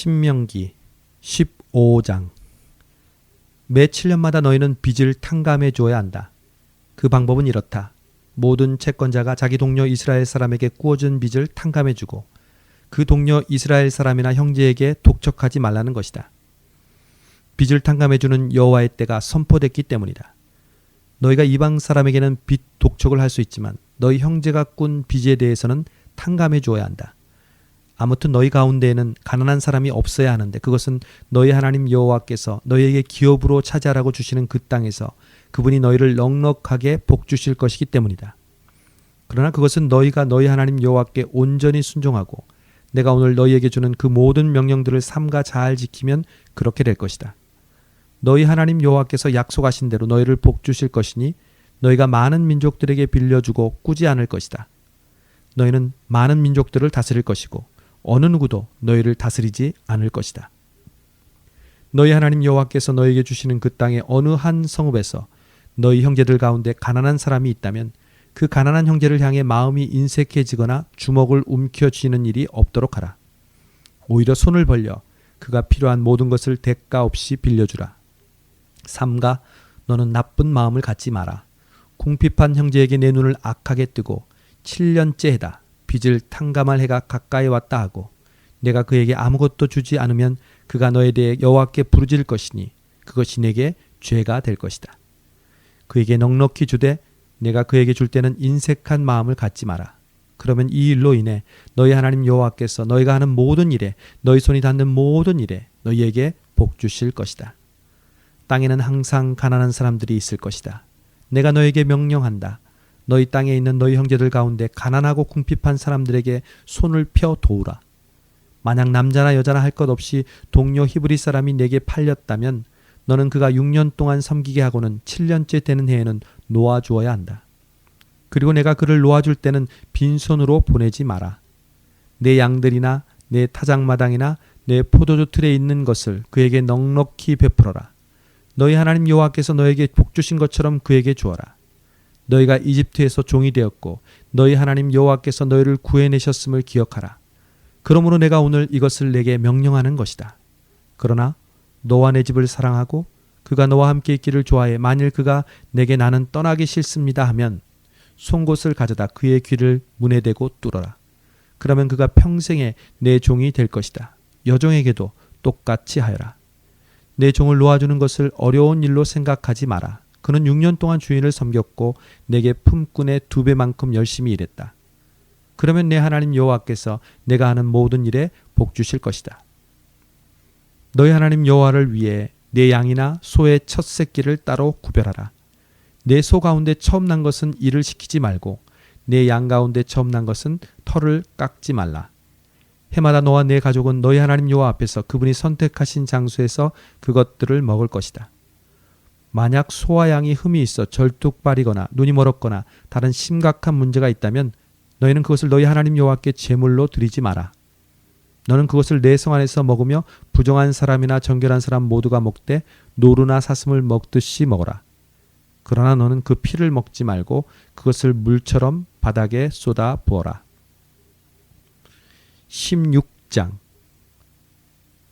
신명기 15장. 매 7년마다 너희는 빚을 탕감해 주어야 한다. 그 방법은 이렇다. 모든 채권자가 자기 동료 이스라엘 사람에게 꾸어준 빚을 탕감해 주고 그 동료 이스라엘 사람이나 형제에게 독촉하지 말라는 것이다. 빚을 탕감해 주는 여호와의 때가 선포됐기 때문이다. 너희가 이방 사람에게는 빚 독촉을 할 수 있지만 너희 형제가 꾼 빚에 대해서는 탕감해 주어야 한다. 아무튼 너희 가운데에는 가난한 사람이 없어야 하는데 그것은 너희 하나님 여호와께서 너희에게 기업으로 차지하라고 주시는 그 땅에서 그분이 너희를 넉넉하게 복주실 것이기 때문이다. 그러나 그것은 너희가 너희 하나님 여호와께 온전히 순종하고 내가 오늘 너희에게 주는 그 모든 명령들을 삼가 잘 지키면 그렇게 될 것이다. 너희 하나님 여호와께서 약속하신 대로 너희를 복주실 것이니 너희가 많은 민족들에게 빌려주고 꾸지 않을 것이다. 너희는 많은 민족들을 다스릴 것이고 어느 누구도 너희를 다스리지 않을 것이다. 너희 하나님 여호와께서 너희에게 주시는 그 땅의 어느 한 성읍에서 너희 형제들 가운데 가난한 사람이 있다면 그 가난한 형제를 향해 마음이 인색해지거나 주먹을 움켜쥐는 일이 없도록 하라. 오히려 손을 벌려 그가 필요한 모든 것을 대가 없이 빌려주라. 삼가 너는 나쁜 마음을 갖지 마라. 궁핍한 형제에게 내 눈을 악하게 뜨고 7년째 해다. 빚을 탕감할 해가 가까이 왔다 하고 내가 그에게 아무것도 주지 않으면 그가 너에 대해 여호와께 부르짖을 것이니 그것이 내게 죄가 될 것이다. 그에게 넉넉히 주되 내가 그에게 줄 때는 인색한 마음을 갖지 마라. 그러면 이 일로 인해 너희 하나님 여호와께서 너희가 하는 모든 일에 너희 손이 닿는 모든 일에 너희에게 복 주실 것이다. 땅에는 항상 가난한 사람들이 있을 것이다. 내가 너에게 명령한다. 너희 땅에 있는 너희 형제들 가운데 가난하고 궁핍한 사람들에게 손을 펴 도우라. 만약 남자나 여자나 할 것 없이 동료 히브리 사람이 내게 팔렸다면 너는 그가 6년 동안 섬기게 하고는 7년째 되는 해에는 놓아주어야 한다. 그리고 내가 그를 놓아줄 때는 빈손으로 보내지 마라. 내 양들이나 내 타작마당이나 내 포도주 틀에 있는 것을 그에게 넉넉히 베풀어라. 너희 하나님 여호와께서 너에게 복주신 것처럼 그에게 주어라. 너희가 이집트에서 종이 되었고 너희 하나님 여호와께서 너희를 구해내셨음을 기억하라. 그러므로 내가 오늘 이것을 내게 명령하는 것이다. 그러나 너와 내 집을 사랑하고 그가 너와 함께 있기를 좋아해 만일 그가 내게 나는 떠나기 싫습니다 하면 송곳을 가져다 그의 귀를 문에 대고 뚫어라. 그러면 그가 평생에 내 종이 될 것이다. 여종에게도 똑같이 하여라. 내 종을 놓아주는 것을 어려운 일로 생각하지 마라. 그는 6년 동안 주인을 섬겼고 내게 품꾼의 2배만큼 열심히 일했다. 그러면 내 하나님 여호와께서 내가 하는 모든 일에 복 주실 것이다. 너희 하나님 여호와를 위해 내 양이나 소의 첫 새끼를 따로 구별하라. 내 소 가운데 처음 난 것은 일을 시키지 말고 내 양 가운데 처음 난 것은 털을 깎지 말라. 해마다 너와 내 가족은 너희 하나님 여호와 앞에서 그분이 선택하신 장소에서 그것들을 먹을 것이다. 만약 소와 양이 흠이 있어 절뚝발이거나 눈이 멀었거나 다른 심각한 문제가 있다면 너희는 그것을 너희 하나님 여호와께 제물로 드리지 마라. 너는 그것을 내 성 안에서 먹으며 부정한 사람이나 정결한 사람 모두가 먹되 노루나 사슴을 먹듯이 먹어라. 그러나 너는 그 피를 먹지 말고 그것을 물처럼 바닥에 쏟아 부어라. 16장.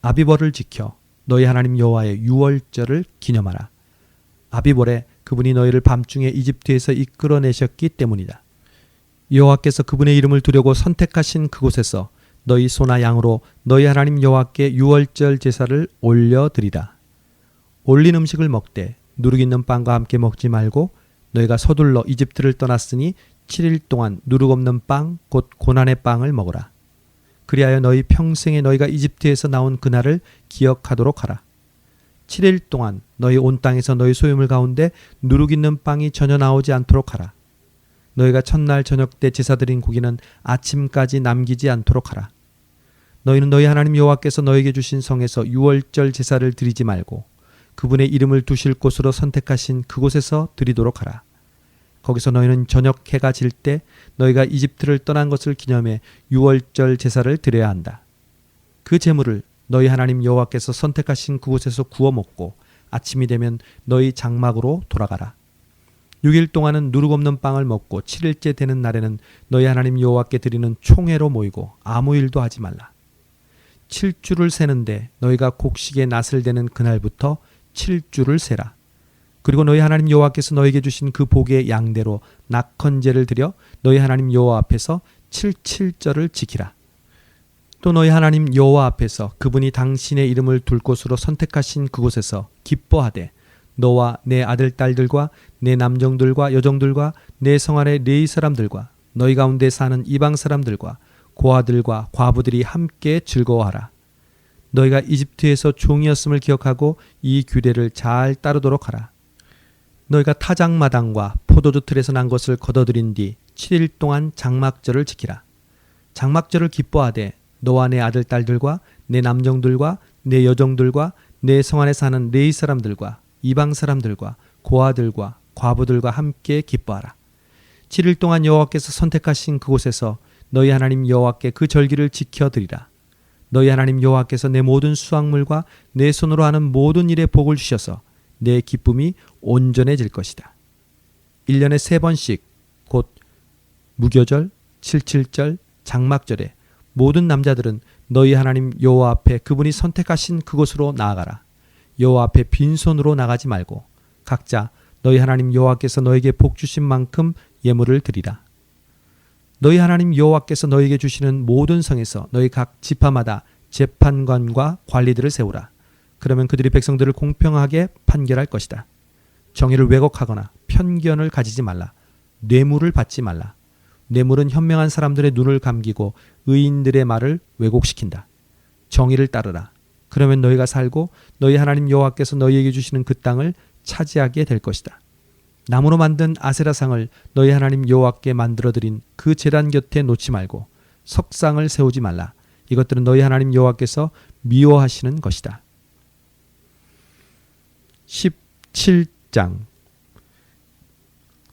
아비벌을 지켜 너희 하나님 여호와의 유월절을 기념하라. 아비벌에 그분이 너희를 밤중에 이집트에서 이끌어내셨기 때문이다. 여호와께서 그분의 이름을 두려고 선택하신 그곳에서 너희 소나 양으로 너희 하나님 여호와께 유월절 제사를 올려드리라. 올린 음식을 먹되 누룩 있는 빵과 함께 먹지 말고 너희가 서둘러 이집트를 떠났으니 7일 동안 누룩 없는 빵 곧 고난의 빵을 먹으라. 그리하여 너희 평생에 너희가 이집트에서 나온 그날을 기억하도록 하라. 7일 동안 너희 온 땅에서 너희 소유물 가운데 누룩 있는 빵이 전혀 나오지 않도록 하라. 너희가 첫날 저녁 때 제사 드린 고기는 아침까지 남기지 않도록 하라. 너희는 너희 하나님 여호와께서 너희에게 주신 성에서 유월절 제사를 드리지 말고 그분의 이름을 두실 곳으로 선택하신 그곳에서 드리도록 하라. 거기서 너희는 저녁 해가 질 때 너희가 이집트를 떠난 것을 기념해 유월절 제사를 드려야 한다. 그 제물을 너희 하나님 여호와께서 선택하신 그곳에서 구워 먹고 아침이 되면 너희 장막으로 돌아가라. 6일 동안은 누룩 없는 빵을 먹고 7일째 되는 날에는 너희 하나님 여호와께 드리는 총회로 모이고 아무 일도 하지 말라. 7주를 세는데 너희가 곡식의 낫을 대는 그날부터 7주를 세라. 그리고 너희 하나님 여호와께서 너희에게 주신 그 복의 양대로 낙헌제를 드려 너희 하나님 여호와 앞에서 77절을 지키라. 또 너희 하나님 여호와 앞에서 그분이 당신의 이름을 둘 곳으로 선택하신 그곳에서 기뻐하되 너와 내 아들 딸들과 내 남정들과 여정들과 내 성 안의 레위 사람들과 너희 가운데 사는 이방 사람들과 고아들과 과부들이 함께 즐거워하라. 너희가 이집트에서 종이었음을 기억하고 이 규례를 잘 따르도록 하라. 너희가 타작마당과 포도주 틀에서 난 것을 거둬들인 뒤 7일 동안 장막절을 지키라. 장막절을 기뻐하되 너와 내 아들 딸들과 내 남정들과 내 여정들과 내 성 안에 사는 레위 사람들과 이방 사람들과 고아들과 과부들과 함께 기뻐하라. 7일 동안 여호와께서 선택하신 그곳에서 너희 하나님 여호와께 그 절기를 지켜드리라. 너희 하나님 여호와께서 내 모든 수확물과 내 손으로 하는 모든 일에 복을 주셔서 내 기쁨이 온전해질 것이다. 1년에 3번씩 곧 무교절, 77절, 장막절에 모든 남자들은 너희 하나님 여호와 앞에 그분이 선택하신 그곳으로 나아가라. 여호와 앞에 빈손으로 나가지 말고 각자 너희 하나님 여호와께서 너에게 복 주신 만큼 예물을 드리라. 너희 하나님 여호와께서 너에게 주시는 모든 성에서 너희 각 지파마다 재판관과 관리들을 세우라. 그러면 그들이 백성들을 공평하게 판결할 것이다. 정의를 왜곡하거나 편견을 가지지 말라. 뇌물을 받지 말라. 뇌물은 현명한 사람들의 눈을 감기고 의인들의 말을 왜곡시킨다. 정의를 따르라. 그러면 너희가 살고 너희 하나님 여호와께서 너희에게 주시는 그 땅을 차지하게 될 것이다. 나무로 만든 아세라상을 너희 하나님 여호와께 만들어드린 그 제단 곁에 놓지 말고 석상을 세우지 말라. 이것들은 너희 하나님 여호와께서 미워하시는 것이다. 17장.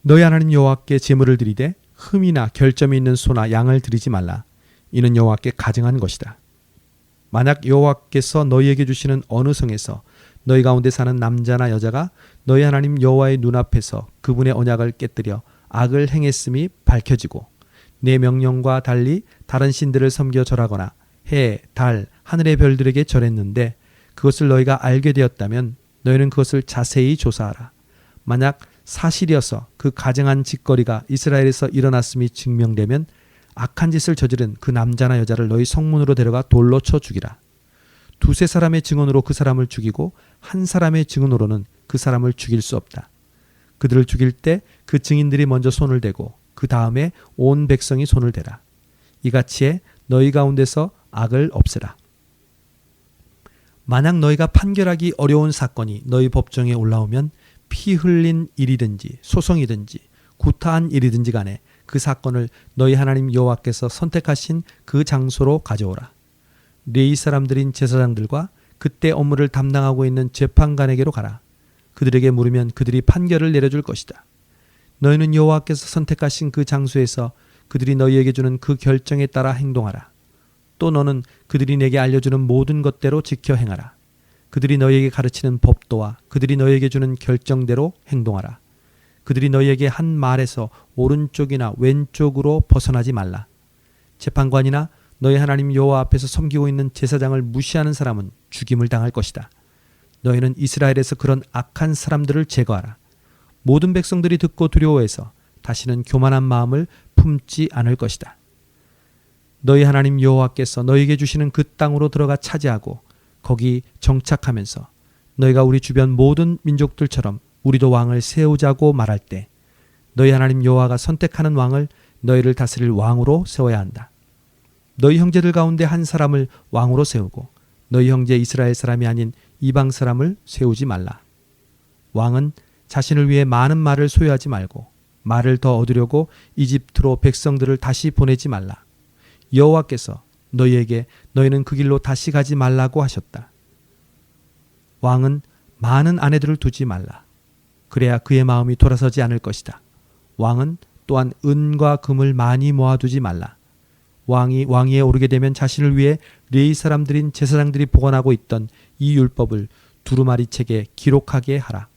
너희 하나님 여호와께 제물을 드리되 흠이나 결점이 있는 소나 양을 드리지 말라. 이는 여호와께 가증한 것이다. 만약 여호와께서 너희에게 주시는 어느 성에서 너희 가운데 사는 남자나 여자가 너희 하나님 여호와의 눈앞에서 그분의 언약을 깨뜨려 악을 행했음이 밝혀지고 내 명령과 달리 다른 신들을 섬겨 절하거나 해, 달, 하늘의 별들에게 절했는데 그것을 너희가 알게 되었다면 너희는 그것을 자세히 조사하라. 만약 사실이어서 그 가증한 짓거리가 이스라엘에서 일어났음이 증명되면 악한 짓을 저지른 그 남자나 여자를 너희 성문으로 데려가 돌로 쳐 죽이라. 2-3 사람의 증언으로 그 사람을 죽이고 1 사람의 증언으로는 그 사람을 죽일 수 없다. 그들을 죽일 때 그 증인들이 먼저 손을 대고 그 다음에 온 백성이 손을 대라. 이같이 해 너희 가운데서 악을 없애라. 만약 너희가 판결하기 어려운 사건이 너희 법정에 올라오면 피 흘린 일이든지 소송이든지 구타한 일이든지 간에 그 사건을 너희 하나님 여호와께서 선택하신 그 장소로 가져오라. 레위 사람들인 제사장들과 그때 업무를 담당하고 있는 재판관에게로 가라. 그들에게 물으면 그들이 판결을 내려줄 것이다. 너희는 여호와께서 선택하신 그 장소에서 그들이 너희에게 주는 그 결정에 따라 행동하라. 또 너는 그들이 내게 알려주는 모든 것대로 지켜 행하라. 그들이 너희에게 가르치는 법도와 그들이 너희에게 주는 결정대로 행동하라. 그들이 너희에게 한 말에서 오른쪽이나 왼쪽으로 벗어나지 말라. 재판관이나 너희 하나님 여호와 앞에서 섬기고 있는 제사장을 무시하는 사람은 죽임을 당할 것이다. 너희는 이스라엘에서 그런 악한 사람들을 제거하라. 모든 백성들이 듣고 두려워해서 다시는 교만한 마음을 품지 않을 것이다. 너희 하나님 여호와께서 너희에게 주시는 그 땅으로 들어가 차지하고 거기 정착하면서 너희가 우리 주변 모든 민족들처럼 우리도 왕을 세우자고 말할 때 너희 하나님 여호와가 선택하는 왕을 너희를 다스릴 왕으로 세워야 한다. 너희 형제들 가운데 한 사람을 왕으로 세우고 너희 형제 이스라엘 사람이 아닌 이방 사람을 세우지 말라. 왕은 자신을 위해 많은 말을 소유하지 말고 말을 더 얻으려고 이집트로 백성들을 다시 보내지 말라. 여호와께서 너희에게 너희는 그 길로 다시 가지 말라고 하셨다. 왕은 많은 아내들을 두지 말라. 그래야 그의 마음이 돌아서지 않을 것이다. 왕은 또한 은과 금을 많이 모아두지 말라. 왕이 왕위에 오르게 되면 자신을 위해 레위 사람들인 제사장들이 보관하고 있던 이 율법을 두루마리 책에 기록하게 하라.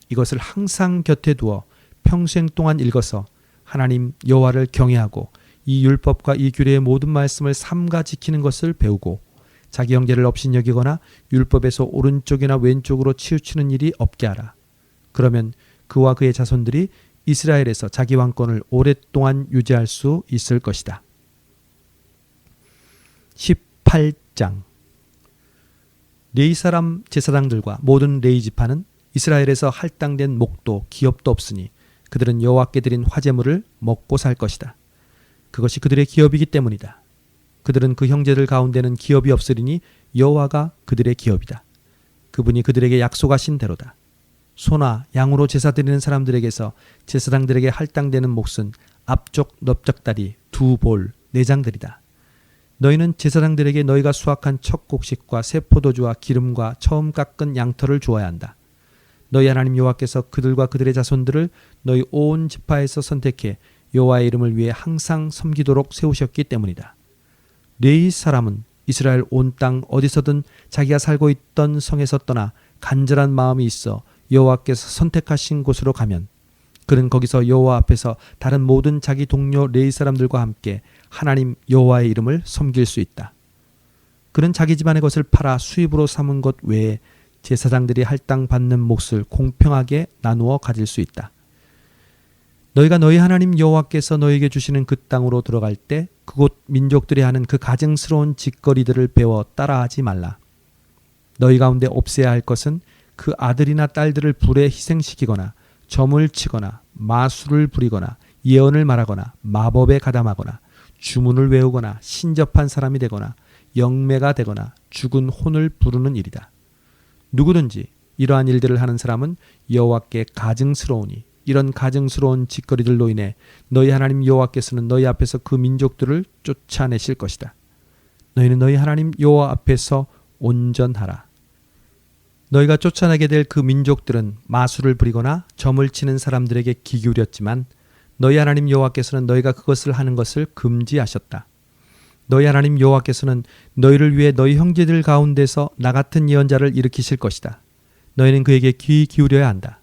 이것을 항상 곁에 두어 평생 동안 읽어서 하나님 여호와를 경외하고 이 율법과 이 규례의 모든 말씀을 삼가 지키는 것을 배우고 자기 형제를 업신여기거나 율법에서 오른쪽이나 왼쪽으로 치우치는 일이 없게 하라. 그러면 그와 그의 자손들이 이스라엘에서 자기 왕권을 오랫동안 유지할 수 있을 것이다. 18장. 레위 사람 제사장들과 모든 레위 지파는 이스라엘에서 할당된 목도 기업도 없으니 그들은 여호와께 드린 화제물을 먹고 살 것이다. 그것이 그들의 기업이기 때문이다. 그들은 그 형제들 가운데는 기업이 없으리니 여호와가 그들의 기업이다. 그분이 그들에게 약속하신 대로다. 소나 양으로 제사 드리는 사람들에게서 제사장들에게 할당되는 몫은 앞쪽 넓적다리 2볼 4장들이다. 너희는 제사장들에게 너희가 수확한 첫 곡식과 새 포도주와 기름과 처음 깎은 양털을 주어야 한다. 너희 하나님 여호와께서 그들과 그들의 자손들을 너희 온 지파에서 선택해 여호와의 이름을 위해 항상 섬기도록 세우셨기 때문이다. 레위 사람은 이스라엘 온 땅 어디서든 자기가 살고 있던 성에서 떠나 간절한 마음이 있어 여호와께서 선택하신 곳으로 가면 그는 거기서 여호와 앞에서 다른 모든 자기 동료 레위 사람들과 함께 하나님 여호와의 이름을 섬길 수 있다. 그는 자기 집안의 것을 팔아 수입으로 삼은 것 외에 제사장들이 할당 받는 몫을 공평하게 나누어 가질 수 있다. 너희가 너희 하나님 여호와께서 너희에게 주시는 그 땅으로 들어갈 때 그곳 민족들이 하는 그 가증스러운 짓거리들을 배워 따라하지 말라. 너희 가운데 없애야 할 것은 그 아들이나 딸들을 불에 희생시키거나 점을 치거나 마술을 부리거나 예언을 말하거나 마법에 가담하거나 주문을 외우거나 신접한 사람이 되거나 영매가 되거나 죽은 혼을 부르는 일이다. 누구든지 이러한 일들을 하는 사람은 여호와께 가증스러우니 이런 가증스러운 짓거리들로 인해 너희 하나님 여호와께서는 너희 앞에서 그 민족들을 쫓아내실 것이다. 너희는 너희 하나님 여호와 앞에서 온전하라. 너희가 쫓아내게 될 그 민족들은 마술을 부리거나 점을 치는 사람들에게 귀 기울였지만 너희 하나님 여호와께서는 너희가 그것을 하는 것을 금지하셨다. 너희 하나님 여호와께서는 너희를 위해 너희 형제들 가운데서 나 같은 예언자를 일으키실 것이다. 너희는 그에게 귀 기울여야 한다.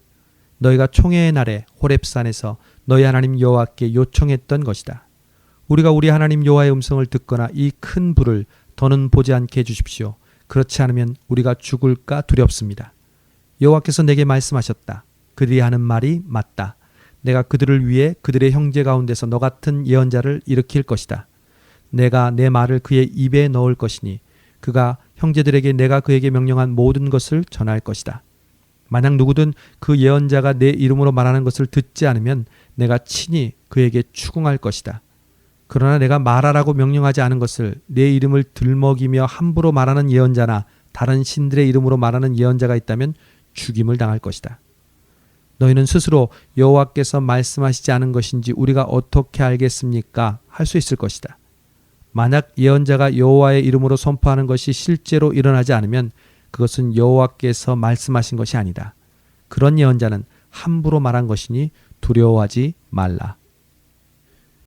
너희가 총회의 날에 호렙산에서 너희 하나님 여호와께 요청했던 것이다. 우리가 우리 하나님 여호와의 음성을 듣거나 이 큰 불을 더는 보지 않게 해주십시오. 그렇지 않으면 우리가 죽을까 두렵습니다. 여호와께서 내게 말씀하셨다. 그들이 하는 말이 맞다. 내가 그들을 위해 그들의 형제 가운데서 너 같은 예언자를 일으킬 것이다. 내가 내 말을 그의 입에 넣을 것이니 그가 형제들에게 내가 그에게 명령한 모든 것을 전할 것이다. 만약 누구든 그 예언자가 내 이름으로 말하는 것을 듣지 않으면 내가 친히 그에게 추궁할 것이다. 그러나 내가 말하라고 명령하지 않은 것을 내 이름을 들먹이며 함부로 말하는 예언자나 다른 신들의 이름으로 말하는 예언자가 있다면 죽임을 당할 것이다. 너희는 스스로 여호와께서 말씀하시지 않은 것인지 우리가 어떻게 알겠습니까? 할 수 있을 것이다. 만약 예언자가 여호와의 이름으로 선포하는 것이 실제로 일어나지 않으면 그것은 여호와께서 말씀하신 것이 아니다. 그런 예언자는 함부로 말한 것이니 두려워하지 말라.